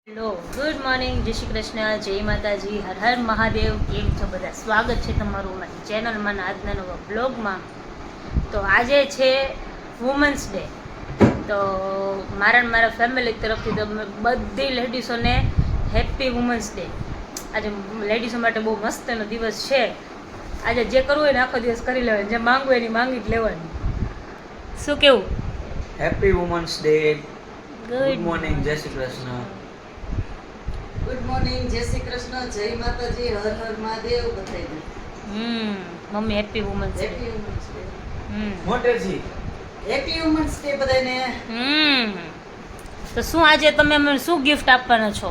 Hello, good morning, જય શ્રી કૃષ્ણ, જય માતાજી, હર હર મહાદેવ. કેમ છો બધા? સ્વાગત છે તમારું મારી ચેનલમાં આજના નવા બ્લોગમાં. તો આજે છે વુમન્સ ડે. તો મારા ફેમિલી તરફથી તમે બધી લેડીઝોને હેપી વુમન્સ ડે. આજે લેડીઝો માટે બહુ મસ્તનો દિવસ છે. આજે જે કરવું હોય ને આખો દિવસ કરી લેવાનું, જે માંગવું હોય એની માંગી જ લેવાની. શું કેવું? Happy women's day. Good morning, જય શ્રી કૃષ્ણ. ગુડ મોર્નિંગ, જય શ્રી કૃષ્ણ, જય માતાજી, હર હર મહાદેવ બધાને. Mummy happy women's day. Happy women's day. મોટેજી હેપી વુમન્સ ડે બધાને. તો શું આજે તમે અમને શું ગિફ્ટ આપવાના છો?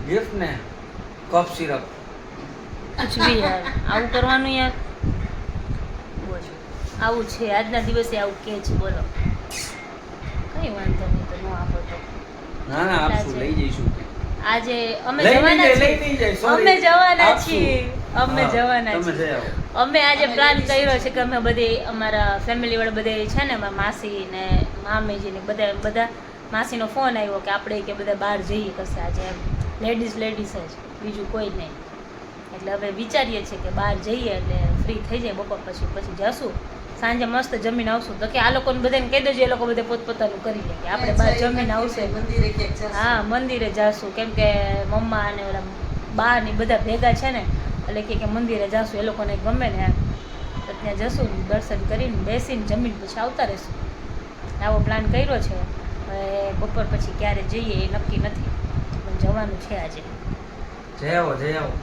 ગિફ્ટ ને કફ સિરપ. કુછ બી યાર, આવું કરવાનું યાર. બોલો, આવું છે આજના દિવસે, આવું કે છે. બોલો, કઈ વાંધો નહીં, તો ન આપો તો. ના ના આપશું, લઈ જઈશું. આજે અમે લઈ જવાના નહીં છીએ. લઈ જાય, sorry. અમે જવાના આપશું. છીએ. અમે હા, જવાના તમે છીએ. જઈ આવો. અમે આજે પ્લાન કર્યો છે કે અમે બધે અમારા ફેમિલી વાળા બધે છે ને, મારા માસી ને મામીજી ને બધા માસીનો ફોન આવ્યો કે આપણે કે બધા બહાર જઈએ કશે આજે, એમ લેડીઝ જ, બીજું કોઈ નહીં. એટલે હવે વિચારીએ છીએ કે બહાર જઈએ એટલે ફ્રી થઈ જાય બપોર પછી જશું. સાંજે મસ્ત જમીન આવશું. તો કે આ લોકોને બધાને કહી દેજો, એ લોકો બધે પોતપોતાનું કરી લે કે આપણે બહાર જમીન આવશે. મંદિરે ક્યાંક જશું. હા, મંદિરે જાશું, કેમ કે મમ્મા અને ઓલા બા ને બધા ભેગા છે ને, એટલે કે મંદિરે જાશું, એ લોકોને ગમે ને એમ. તો ત્યાં જશું, દર્શન કરીને બેસીને જમીન પછી આવતા રહેશું. આવો પ્લાન કર્યો છે. હવે બપોર પછી ક્યારે જઈએ એ નક્કી નથી, પણ જવાનું છે આજે. જઈ આવો, જઈ આવો.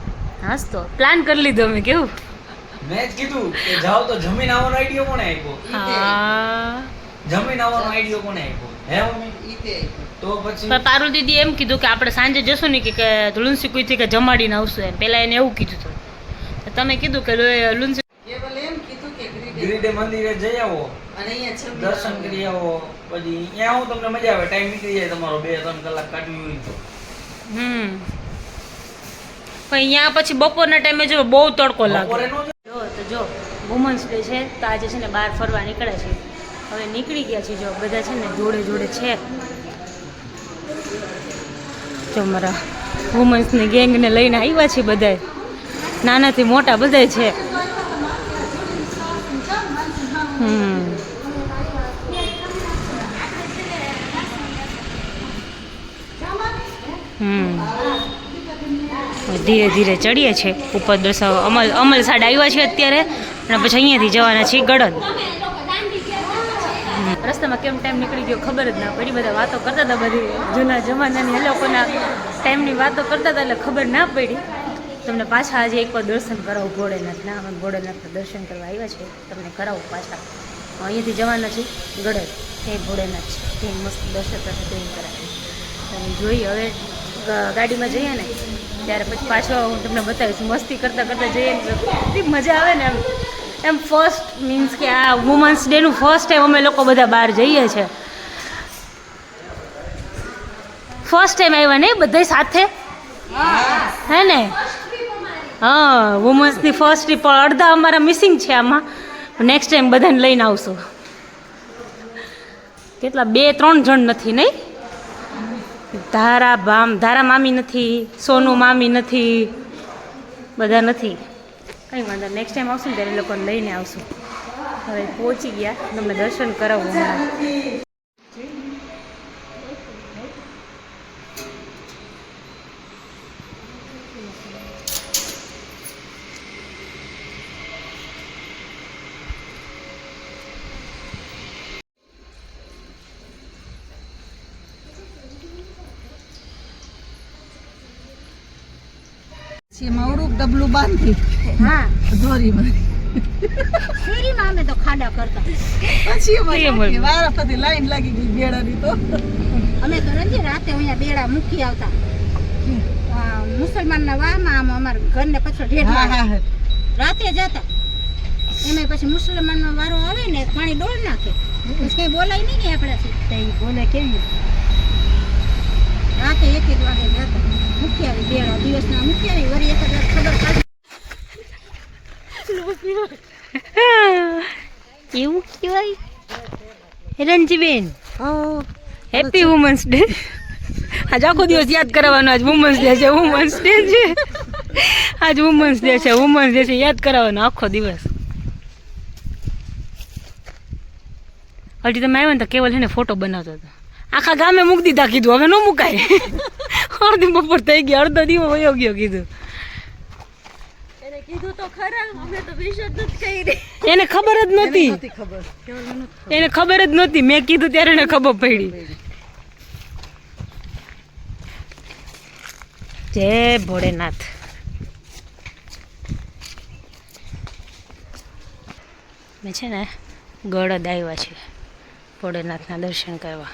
હાસ, તો પ્લાન કરી લીધો અમે. કેવું? મેં જ કીધું કે જાઓ તો જમીન આવવાનો આઈડિયો કોણે આપ્યો? હા, જમીન આવવાનો આઈડિયો કોણે આપ્યો? હે મમ્મી? ઈ તે તો પછી પણ પારુલ દીદી એમ કીધું કે આપણે સાંજે જશું ને કે લુન્સી કુઈથી કે જમાડીને આવશું એમ. પહેલાં એને એવું કીધું હતું. તો તમે કીધું કે લુન્સી કેવલ એમ કીધું કે ગિરિડે મંદિરે જઈ આવો, અને અહીંયા છબી દર્શન કરી આવો. પછી ત્યાં હું તમને મજા આવે, ટાઈમ નીકળી જાય તમારો 2-3 કલાક કાઢવી હોય તો. પણ અહીંયા પછી બપોરના ટાઈમે જો બહુ તડકો લાગે. બપોરે નો જો વુમન્સ ડે છે તો આજે છે ને બહાર ફરવા નીકળે છે. હવે નીકળી ગયા છે, જો બધા છે ને જોડે જોડે છે. જો મારા વુમન્સની ગેંગને લઈને આવ્યા છે બધાય, નાનાથી મોટા બધાય છે. ધીરે ધીરે ચડીએ છીએ ઉપર. અમલ સાઈડ આવ્યા છે અત્યારે, અને પછી અહીંયાથી જવાના છીએ ગળદ. રસ્તામાં કેમ ટાઈમ નીકળી ગયો ખબર જ ના પડી. બધા વાતો કરતા હતા, બધી જૂના જમાનાની એ લોકોના ટાઈમની વાતો કરતા હતા, એટલે ખબર ના પડી. તમને પાછા આજે એકવાર દર્શન કરાવું ભોળેનાથના. અમે ભોળેનાથના દર્શન કરવા આવ્યા છે, તમને કરાવું પાછા. અહીંયાથી જવાના છે ગળદ, એ ભોળેનાથ છે, તે મસ્ત દર્શન થશે તે કરાવે. તમે જોઈએ હવે ગાડીમાં જઈએ ને ત્યારે પછી પાછો હું તમને બતાવીશ. મસ્તી કરતાં કરતાં જઈએ ને એટલી મજા આવે ને. એમ ફર્સ્ટ મીન્સ કે આ વુમન્સ ડેનું ફર્સ્ટ ટાઈમ અમે લોકો બધા બહાર જઈએ છીએ. ફર્સ્ટ ટાઈમ આવ્યા ને બધા સાથે, હે ને? હા, વુમન્સની ફર્સ્ટ ટ્રીપ. પણ અડધા અમારા મિસિંગ છે આમાં. નેક્સ્ટ ટાઈમ બધાને લઈને આવશું. કેટલા 2-3 જણ નથી, નહીં? ધારા મામી નથી, સોનુ મામી નથી, બધા નથી. કંઈ વાંધો, નેક્સ્ટ ટાઈમ આવશું ને ત્યારે એ લોકોને લઈને આવશું. હવે પહોંચી ગયા, તમને દર્શન કરાવવું હમણાં. માવડું ડબલું બાંધી હા, દોરીમાં ફેરીમાં અમે તો ખાડા કરતા. પછી એમાં વારાફરતી લાઈન લાગી ગઈ બેડાની. તો અમે તો રંજી રાતે અહીંયા બેડા મૂકી આવતા. મુસલમાનના વારમાં આમ અમારા ઘરને પાછળ હા ઢેઢવા હા રાતે જતા. એમાં પછી મુસલમાનનો વારો આવે ને પાણી ડોળ નાખે, પછી કઈ બોલાય નહીં ને આપણાથી. તે બોલે કેવી રાતે 1-1 વાગે જતા, મૂકી આવી બેડા. દિવસના મૂકી આવી, વળી એક જ વાર ખબર કાઢી. એવું કહેવાય રંજીબેન. Happy women's day. આજ આખો દિવસ યાદ કરાવવાનો. આજ વુમન્સ ડે છે, વુમન્સ ડે છે, આજ વુમન્સ ડે છે, વુમન્સ ડે છે, યાદ કરાવવાનો આખો દિવસ. હજી તમે આવ્યા ને તો કેવલ છે ને ફોટો બનાવતો હતો. આખા ગામે મૂકી દીધા કીધું, હવે ન મુકાય. અડધી બપોર થઈ ગઈ, અડધો દીવો વયો ગયો કીધું. કીધું તો ખરા, અમે તો વિશ્વાસ જ કરી. એને ખબર જ નહોતી, ખબર એને ખબર જ નહોતી. મેં કીધું ત્યારે એને ખબર પડી. જય ભોળેનાથ. મેં છે ને ગળદ આવ્યા છે ભોળેનાથના દર્શન કરવા.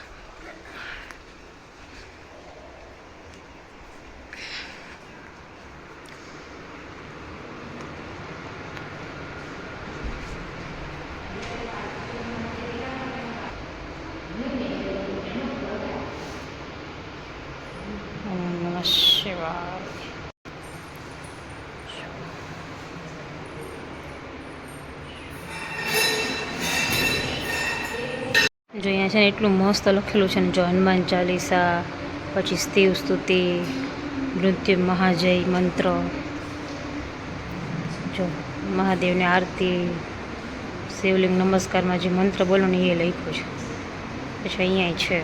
નમઃ શિવાય. જો અહીંયા છે ને એટલું મસ્ત લખેલું છે ને, જો હનુમાન ચાલીસા, પછી સ્તીવ સ્તુતિ, મૃત્યુ મહાજય મંત્ર, જો મહાદેવની આરતી, શિવલિંગ નમસ્કારમાં જે મંત્ર બોલો ને એ લખ્યું છે. પછી અહીંયા છે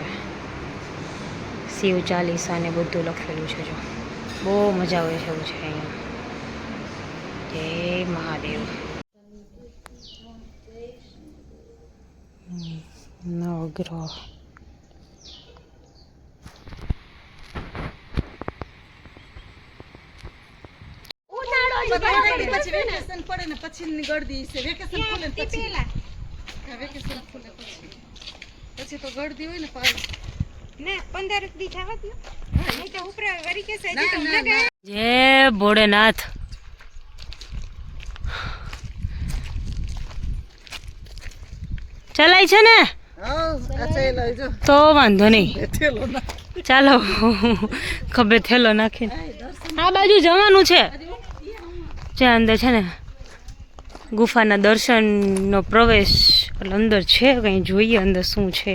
શિવ ચાલીસા ને બધું લખેલું છે. જો બહુ મજા આવે છે એવું છે અહીંયા. જય મહાદેવ. નવગ્રહ. પછી વેકેશન પડે ને પછીની ગળદી છે. વેકેશન ખુલે ને પછી વેકેશન ખુલે પછી તો ગળદી હોય ને પાછું. ના 15 દી થવા દો. નહીં તો ઉપરા વરી કે સજી તો ન ગયે. જય ભોળેનાથ. ચલાય છે ને તો વાંધો નહીં, ચાલો. ખભે થેલો નાખીને આ બાજુ જવાનું છે. જ્યાં અંદર છે ને ગુફાના દર્શનનો પ્રવેશ, એટલે અંદર છે કંઈ જોઈએ અંદર શું છે.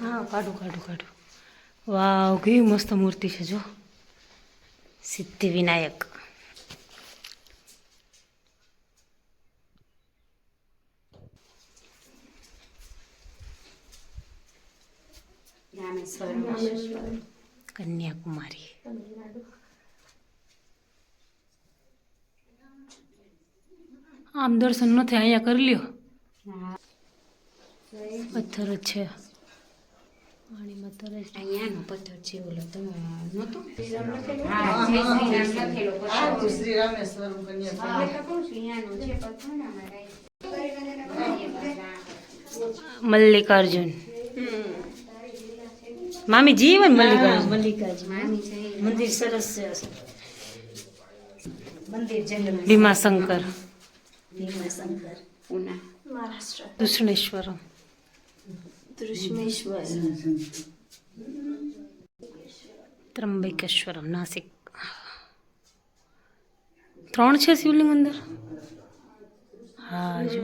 હા કાઢું. વાવ, કેવી મસ્ત મૂર્તિ છે. જો સિદ્ધિ વિનાયક. કન્યાકુમારી. આમ દર્શન નથી, અહીંયા કરી લ્યો. પથ્થર જ છે, પાણીમાં તરે છે. અહીંયાનો પથ્થર છે ઓલો તમે નહોતો. શ્રી રામેશ્વરમ મલ્લિકાર્જુન. મામી જીવન મલ્લિકાર્જુન. મંદિર સરસ છે. મંદિર જંગલ. ભીમાશંકર. ભીમાશંકર પુના મહારાષ્ટ્ર. દુષ્ણેશ્વરમ. દૃશ્મેશ્વર. ત્રંબકેશ્વરમ નાસિક. 3 છે શિવલિંગ અંદર. હા જો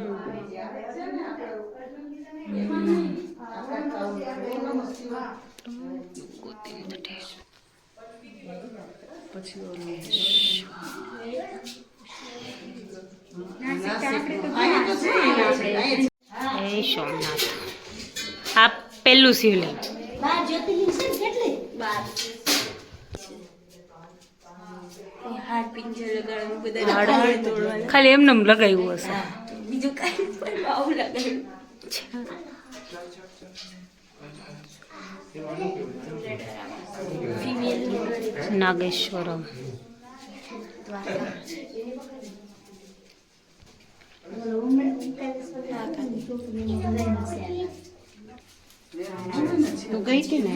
એ સોમનાથ. આ પેલું શિવલિંગ. ખાલી એમને લગાવ્યું હશે. બીજું કઈ આવું લગાવ્યું. નાગેશ્વરમ. તું ગઈ હતી ને.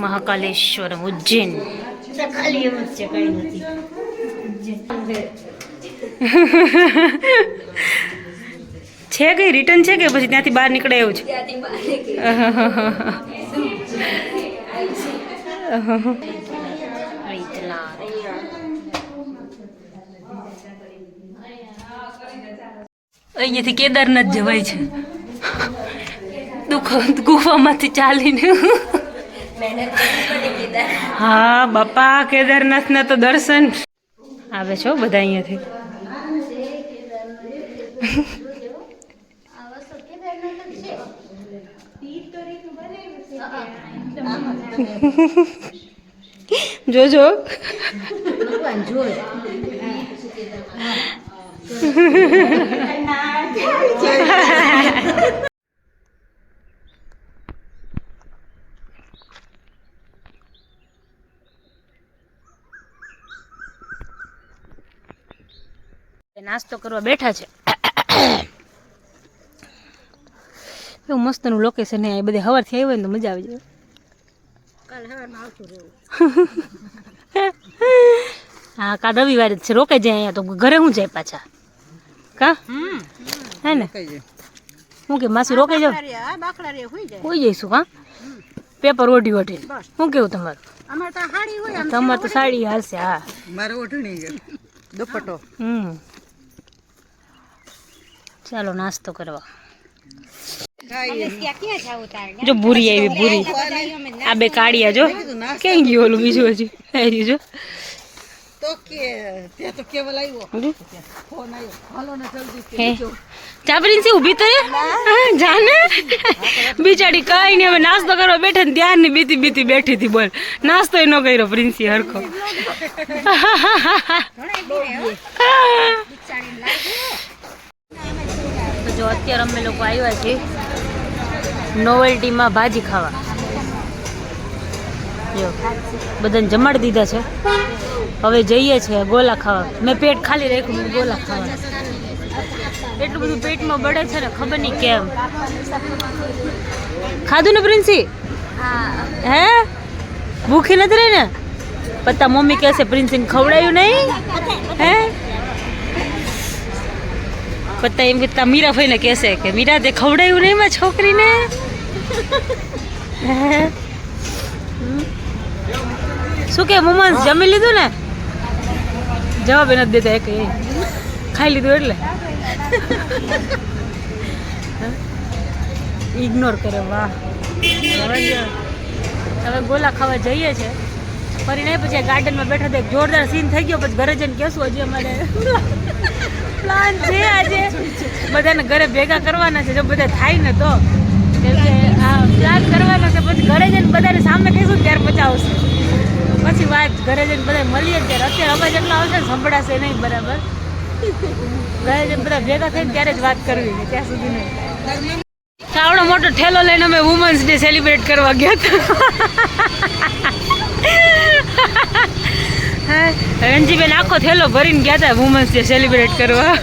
મહાકાલેશ્વરમ ઉજ્જૈન. ખાલી એમ જ છે, કઈ નથી. છે કઈ રિટર્ન છે કે પછી ત્યાંથી બહાર નીકળે એવું છે? અહીંયાથી કેદારનાથ જવાય છે ગુફામાંથી ચાલીને હા બાપા કેદારનાથના તો દર્શન આવે છે બધા અહીંયાથી જોજો નાસ્તો કરવા બેઠા છે એવું મસ્તનું લોકેશન એ બધે સવારથી આવ્યો ને તો મજા આવી જાય હા કાલ રવિવારે જ છે રોકાઈ જાય અહીંયા તો ઘરે હું જાય પાછા કા હે ને હું કે માસી રોકાઈ જાવ હોઈ જઈશું કા પેપર ઓઢી ઓઢી શું કેવું તમારું તમારે તો સાડી હાલશે હા મારે ઓઢણી દુપટ્ટો ચાલો નાસ્તો કરવા જો ભૂરી આવી ભૂરી આ બે કાળિયા જો ક્યાં ગયું ઓલું બીજું હજી આવી જો તો કે તે તો કેવલ આવ્યો ફોન આવ્યો હાલો ને જલ્દી ચાપરીન થી ઊભી તો જાને બિચારી કઈ ને હવે નાસ્તો કરવા બેઠા ને ધ્યાન ની બીતી બીતી બેઠી હતી બોલ નાસ્તો ન કર્યો પ્રિન્સી હરખો તો જો અત્યારે અમે લોકો આવ્યા છીએ નોવેલ્ટીમાં ભાજી ખાવા જો બધાને જમાડી દીધા છે હવે જઈએ છીએ ગોલા ખાવા મેં પેટ ખાલી રાખ્યું ગોલા ખાવા એટલું બધું પેટમાં બળે છે ને ખબર નહીં કેમ ખાધું ને પ્રિન્સી હે ભૂખી નથી રહી ને પત્તા મમ્મી કહેશે પ્રિન્સીને ખવડાયું નહીં હે પત્તા એમ કે મીરા ભાઈને કહેશે કે મીરા તે ખવડાયું નહીં મારી છોકરીને શું કે મોમન્સ જમી લીધું ને જવાબ એ નથી દેતા એક ખાઈ લીધું એટલે ઇગ્નોર કરે વાહ હવે ગોલા ખાવા જઈએ છે ફરી નહીં પછી ગાર્ડનમાં બેઠા એક જોરદાર સીન થઈ ગયો પછી ઘરે જઈને કહેશું હજી અમારે પ્લાન છે આજે બધાને ઘરે ભેગા કરવાના છે જો બધા થાય ને તો કેમ કે આ પ્લાન કરવાનો છે પછી ઘરે જઈને બધાને સામે કહીશું ત્યારે મજા આવશે પછી વાત ઘરે જઈને બધા મળીએ ત્યારે અત્યારે અવાજ એટલો આવશે ને સંભળાશે નહીં બરાબર ઘરે જઈને બધા ભેગા થઈને ત્યારે જ વાત કરવી છે ત્યાં સુધી નહીં આવડો મોટો ઠેલો લઈને અમે વુમન્સ ડે સેલિબ્રેટ કરવા ગયા હતા રણજીબેન આખો થેલો ભરીને ગયા હતા વુમન્સ ડે સેલિબ્રેટ કરવા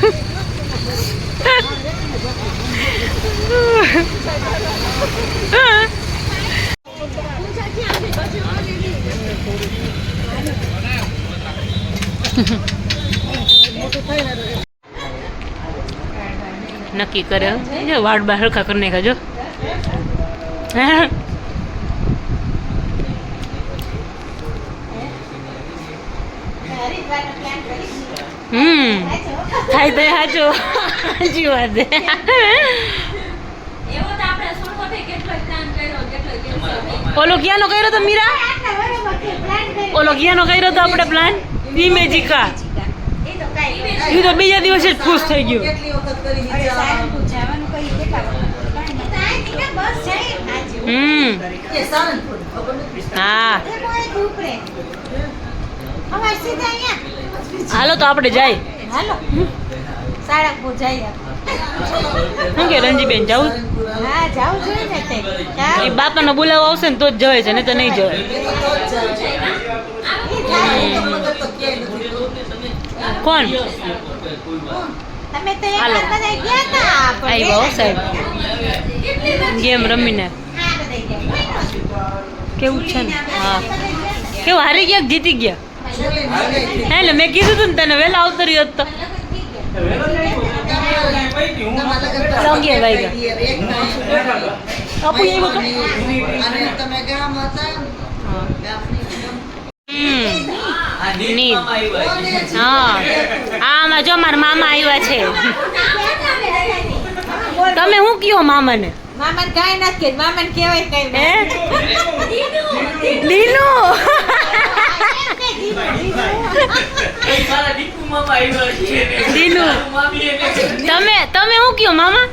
નક્કી કરે જો વાડ બાર હરખા કરી નાખા જો થાય તો સાચો સાચી વાત ઓલો ક્યાંનો કર્યો તો મીરા ઓલો ક્યાંનો કર્યો તો આપણે પ્લાન ઇમેજિકા એ તો બીજા દિવસે જ ખુશ થઈ ગયું હા હાલો તો આપણે જાય શું કે રંજીબેન જાવું એ બાપાનો બોલાવો આવશે ને તો જ જવાય છે ને તો નહીં જવાય કોણ હાલો આવ્યો સાહેબ ગેમ રમીને કેવું છે ને હા કેવું હારી ગયા જીતી ગયા હે એટલે મેં કીધું તું ને તને વહેલા આવતરી હોત તો હા આમાં જો મારા મામા આવ્યા છે તમે શું કયો મામાને મામાને કાંઈ નથી કે મામાને કહેવાય કાંઈ હે દીનુ મારા દીકુ મામા આવ્યા છે દીનુ મામી એને તમે શું કયો મામા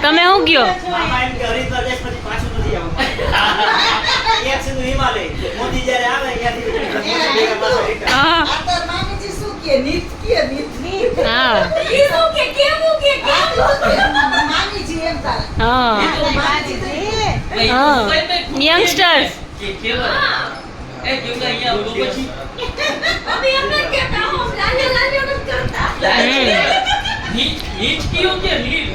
તમે શું કયો મામા એમ કે હરિદ્વાર દેશ પછી પાછું નથી આવવાનું. એક સીધું હિમાલય. મોદી જ્યારે આવે ત્યાંથી પાછો return. હા આ તો મામીજી શું કે નીત કે નીત હા મામીજી એમ તારા હા હા યંગસ્ટર્સ કે કેવા એ કેવા અહીંયા આવતો પછી નીચ કયો કે નીચ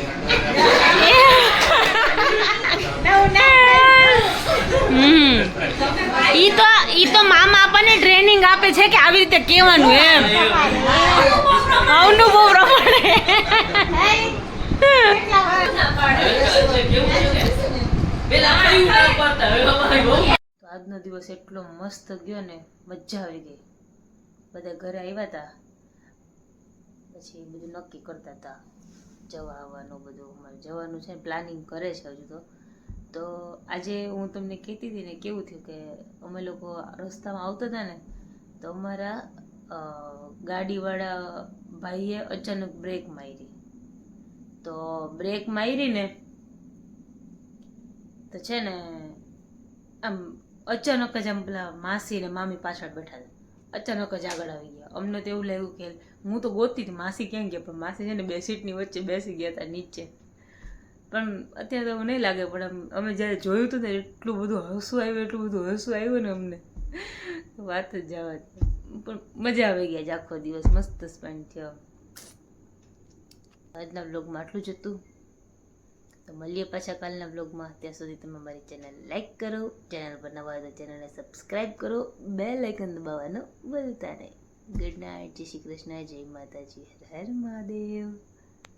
ઈ તો મામા આપણને ટ્રેનિંગ આપે છે કે આવી રીતે કહેવાનું એમ અનુભવ પ્રમાણે આજનો દિવસ એટલો મસ્ત ગયો ને મજા આવી ગઈ બધા ઘરે આવ્યા હતા પછી બધું નક્કી કરતા હતા જવા આવવાનું બધું અમારે જવાનું છે પ્લાનિંગ કરે છે હજુ તો આજે હું તમને કહેતી હતી ને કેવું થયું કે અમે લોકો રસ્તામાં આવતા હતા ને તો અમારા ગાડીવાળા ભાઈએ અચાનક બ્રેક મારી તો બ્રેક મારી ને તો છે ને આમ અચાનક જ આમ પેલા માસી ને મામી પાછળ બેઠા હતા અચાનક જ આગળ આવી ગયા અમને તો એવું લાગ્યું કે હું તો ગોતતી હતી માસી ક્યાં ગયા પણ માસી છે ને બે સીટની વચ્ચે બેસી ગયા હતા નીચે પણ અત્યારે તો એવું નહીં લાગે પણ અમે જ્યારે જોયું હતું ને એટલું બધું હસવું આવ્યું ને અમને વાત જ જવા દે. પણ મજા આવી ગયા આખો દિવસ મસ્ત સ્પેન્ડ થયો. આજના બ્લોગમાં આટલું જ હતું તો મળીએ પાછા કાલના બ્લોગમાં. ત્યાં સુધી તમે મારી ચેનલ લાઈક કરો, ચેનલ પર નવા હોય તો ચેનલને સબસ્ક્રાઈબ કરો, બેલ આઇકન દબાવવાનું ભૂલતા નહીં. ગુડ નાઇટ, જય શ્રી કૃષ્ણ, જય માતાજી, હર હર મહાદેવ.